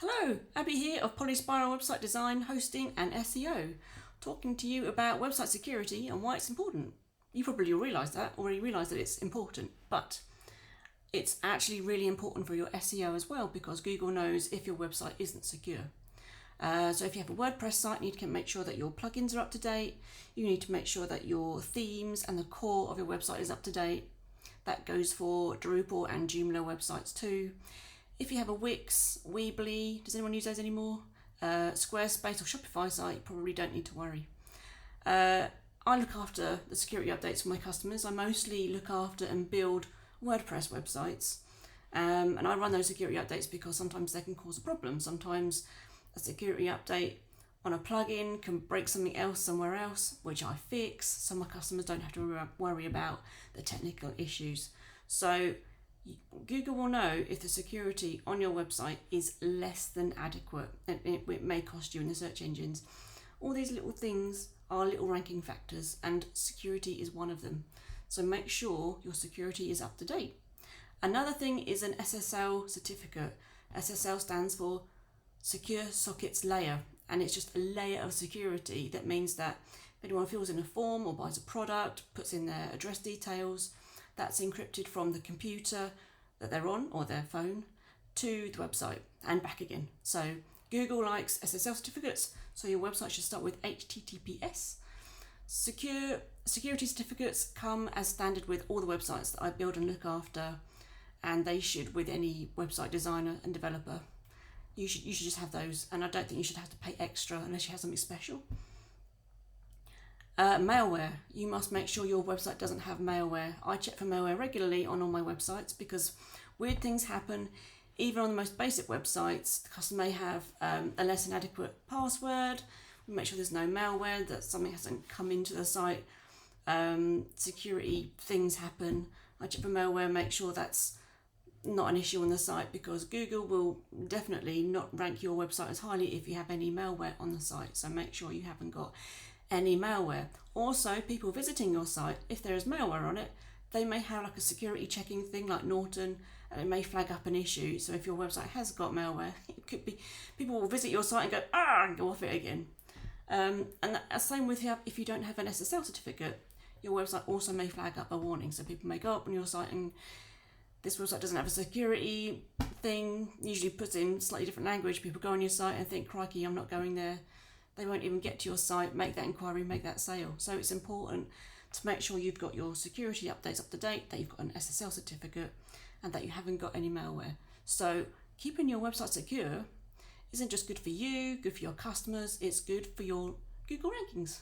Hello, Abby here of Polyspiral Website Design, Hosting and SEO, talking to you about website security and why it's important. You probably already realised that it's important, but it's actually really important for your SEO as well because Google knows if your website isn't secure. So if you have a WordPress site, you need to make sure that your plugins are up to date. You need to make sure that your themes and the core of your website is up to date. That goes for Drupal and Joomla websites too. If you have a Wix, Weebly, does anyone use those anymore? Squarespace or Shopify site, you probably don't need to worry. I look after the security updates for my customers. I mostly look after and build WordPress websites. And I run those security updates because sometimes they can cause a problem. Sometimes a security update on a plugin can break something else somewhere else, which I fix, so my customers don't have to worry about the technical issues. So Google will know if the security on your website is less than adequate, and it may cost you in the search engines. All these little things are little ranking factors, and security is one of them. So make sure your security is up to date. Another thing is an SSL certificate. SSL stands for Secure Sockets Layer, and it's just a layer of security that means that if anyone fills in a form or buys a product, puts in their address details, that's encrypted from the computer that they're on or their phone to the website and back again. So Google likes SSL certificates, so your website should start with HTTPS. Security certificates come as standard with all the websites that I build and look after, and they should with any website designer and developer. You should just have those, and I don't think you should have to pay extra unless you have something special. Malware. You must make sure your website doesn't have malware. I check for malware regularly on all my websites because weird things happen. Even on the most basic websites, the customer may have a less than adequate password. We make sure there's no malware, that something hasn't come into the site. Security things happen. I check for malware, make sure that's not an issue on the site because Google will definitely not rank your website as highly if you have any malware on the site. So make sure you haven't got any malware. Also, people visiting your site, if there is malware on it, they may have like a security checking thing like Norton, and it may flag up an issue. So if your website has got malware, it could be people will visit your site and go and go off it again. And the same with if you don't have an SSL certificate, your website also may flag up a warning. So people may go up on your site and this website doesn't have a security thing, usually puts in slightly different language. People go on your site and think, crikey, I'm not going there. They won't even get to your site, make that inquiry, make that sale. So it's important to make sure you've got your security updates up to date, that you've got an SSL certificate, and that you haven't got any malware. So keeping your website secure isn't just good for you, good for your customers, it's good for your Google rankings.